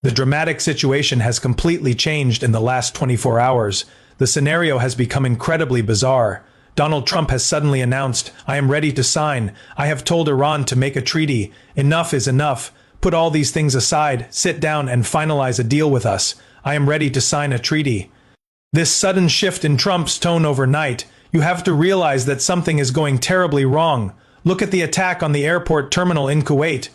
The dramatic situation has completely changed in the last 24 hours. The scenario has become incredibly bizarre. Donald Trump has suddenly announced, "I am ready to sign. I have told Iran to make a treaty. Enough is enough. Put all these things aside, sit down and finalize a deal with us. I am ready to sign a treaty." This sudden shift in Trump's tone overnight, you have to realize that something is going terribly wrong. Look at the attack on the airport terminal in Kuwait.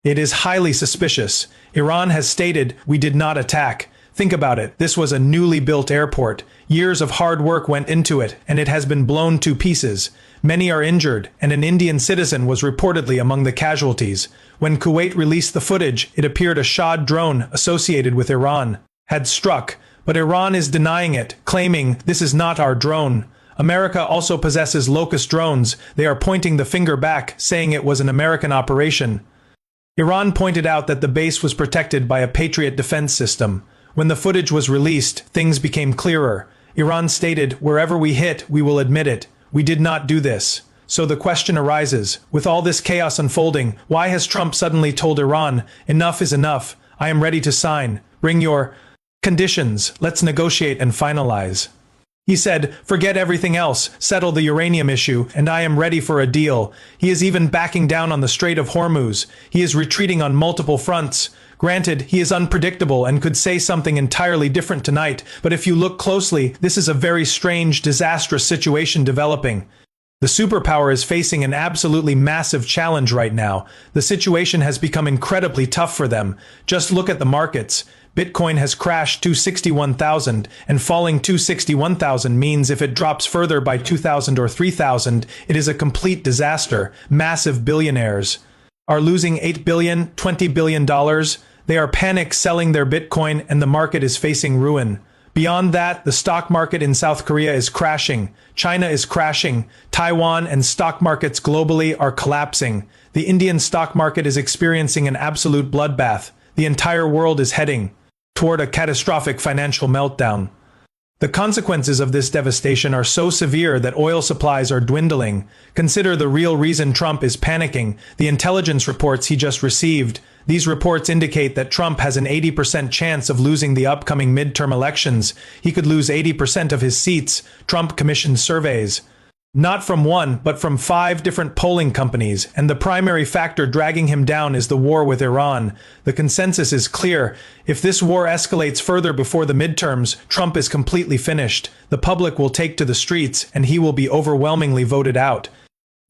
It is highly suspicious. Iran has stated, "We did not attack." Think about it, this was a newly built airport. Years of hard work went into it, and it has been blown to pieces. Many are injured, and an Indian citizen was reportedly among the casualties. When Kuwait released the footage, it appeared a Shah drone associated with Iran had struck, but Iran is denying it, claiming, "This is not our drone." America also possesses Locust drones. They are pointing the finger back, saying it was an American operation. Iran pointed out that the base was protected by a Patriot defense system. When the footage was released, things became clearer. Iran stated, "Wherever we hit, we will admit it. We did not do this." So the question arises, with all this chaos unfolding, why has Trump suddenly told Iran, "Enough is enough. I am ready to sign. Bring your conditions. Let's negotiate and finalize." He said, "Forget everything else, settle the uranium issue, and I am ready for a deal." He is even backing down on the Strait of Hormuz. He is retreating on multiple fronts. Granted, he is unpredictable and could say something entirely different tonight, but if you look closely, this is a very strange, disastrous situation developing. The superpower is facing an absolutely massive challenge right now. The situation has become incredibly tough for them. Just look at the markets. Bitcoin has crashed to 61,000, and falling to 61,000 means if it drops further by 2,000 or 3,000, it is a complete disaster. Massive billionaires are losing $8 billion, $20 billion. They are panic selling their Bitcoin, and the market is facing ruin. Beyond that, the stock market in South Korea is crashing. China is crashing. Taiwan and stock markets globally are collapsing. The Indian stock market is experiencing an absolute bloodbath. The entire world is heading toward a catastrophic financial meltdown. The consequences of this devastation are so severe that oil supplies are dwindling. Consider the real reason Trump is panicking, the intelligence reports he just received. These reports indicate that Trump has an 80% chance of losing the upcoming midterm elections. He could lose 80% of his seats, Trump commissioned surveys. Not from one, but from 5 different polling companies, and the primary factor dragging him down is the war with Iran. The consensus is clear. If this war escalates further before the midterms, Trump is completely finished. The public will take to the streets, and he will be overwhelmingly voted out.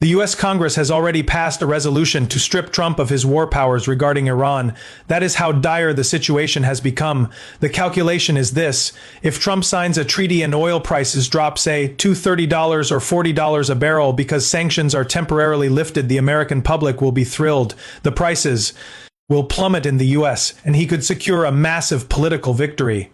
The U.S. Congress has already passed a resolution to strip Trump of his war powers regarding Iran. That is how dire the situation has become. The calculation is this: if Trump signs a treaty and oil prices drop, say, to $30 or $40 a barrel because sanctions are temporarily lifted, the American public will be thrilled. The prices will plummet in the U.S., and he could secure a massive political victory.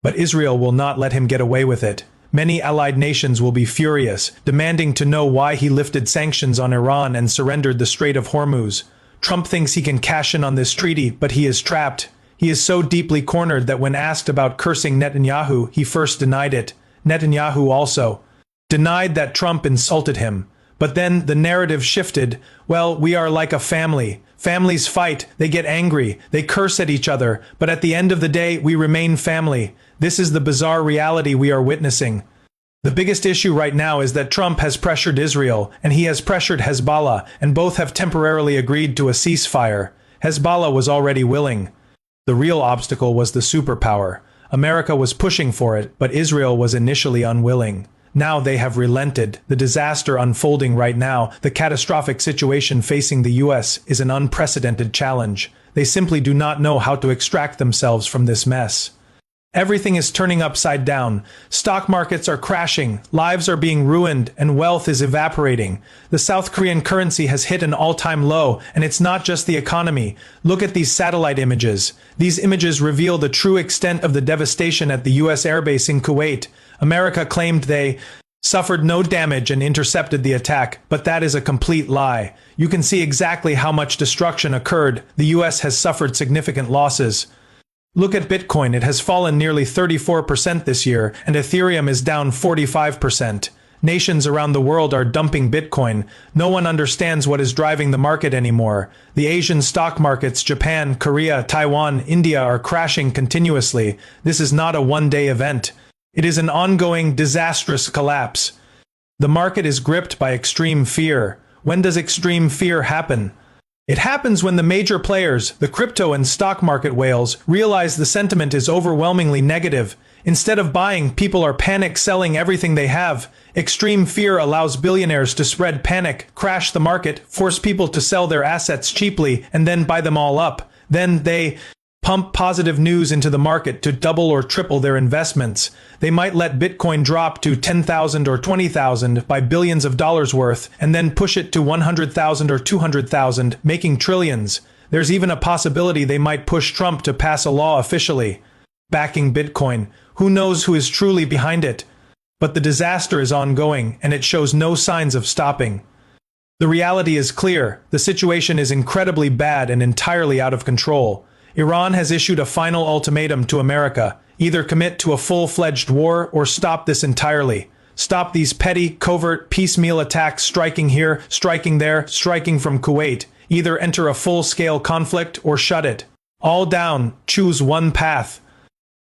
But Israel will not let him get away with it. Many allied nations will be furious, demanding to know why he lifted sanctions on Iran and surrendered the Strait of Hormuz. Trump thinks he can cash in on this treaty, but he is trapped. He is so deeply cornered that when asked about cursing Netanyahu, he first denied it. Netanyahu also denied that Trump insulted him. But then the narrative shifted. Well, we are like a family. Families fight, they get angry, they curse at each other, but at the end of the day, we remain family. This is the bizarre reality we are witnessing. The biggest issue right now is that Trump has pressured Israel, and he has pressured Hezbollah, and both have temporarily agreed to a ceasefire. Hezbollah was already willing. The real obstacle was the superpower. America was pushing for it, but Israel was initially unwilling. Now they have relented. The disaster unfolding right now, the catastrophic situation facing the U.S., is an unprecedented challenge. They simply do not know how to extract themselves from this mess. Everything is turning upside down. Stock markets are crashing, lives are being ruined, and wealth is evaporating. The South Korean currency has hit an all-time low, and it's not just the economy. Look at these satellite images. These images reveal the true extent of the devastation at the U.S. airbase in Kuwait. America claimed they suffered no damage and intercepted the attack, but that is a complete lie. You can see exactly how much destruction occurred. The U.S. has suffered significant losses. Look at Bitcoin, it has fallen nearly 34% this year, and Ethereum is down 45%. Nations around the world are dumping Bitcoin. No one understands what is driving the market anymore. The Asian stock markets, Japan, Korea, Taiwan, India are crashing continuously. This is not a one-day event. It is an ongoing, disastrous collapse. The market is gripped by extreme fear. When does extreme fear happen? It happens when the major players, the crypto and stock market whales, realize the sentiment is overwhelmingly negative. Instead of buying, people are panic selling everything they have. Extreme fear allows billionaires to spread panic, crash the market, force people to sell their assets cheaply, and then buy them all up. Then they pump positive news into the market to double or triple their investments. They might let Bitcoin drop to 10,000 or 20,000 by billions of dollars worth, and then push it to 100,000 or 200,000, making trillions. There's even a possibility they might push Trump to pass a law officially backing Bitcoin. Who knows who is truly behind it? But the disaster is ongoing, and it shows no signs of stopping. The reality is clear. The situation is incredibly bad and entirely out of control. Iran has issued a final ultimatum to America. Either commit to a full-fledged war or stop this entirely. Stop these petty, covert, piecemeal attacks, striking here, striking there, striking from Kuwait. Either enter a full-scale conflict or shut it all down. Choose one path.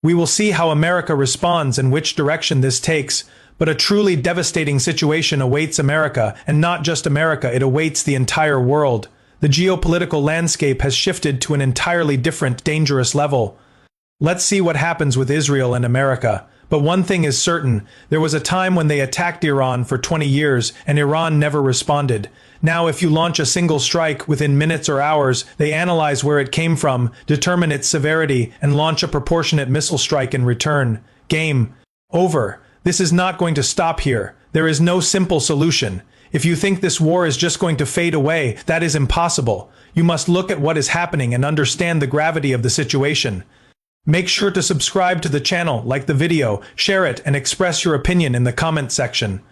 We will see how America responds and which direction this takes, but a truly devastating situation awaits America, and not just America, it awaits the entire world. The geopolitical landscape has shifted to an entirely different, dangerous level. Let's see what happens with Israel and America. But one thing is certain, there was a time when they attacked Iran for 20 years, and Iran never responded. Now if you launch a single strike within minutes or hours, they analyze where it came from, determine its severity, and launch a proportionate missile strike in return. Game over. This is not going to stop here. There is no simple solution. If you think this war is just going to fade away, that is impossible. You must look at what is happening and understand the gravity of the situation. Make sure to subscribe to the channel, like the video, share it, and express your opinion in the comment section.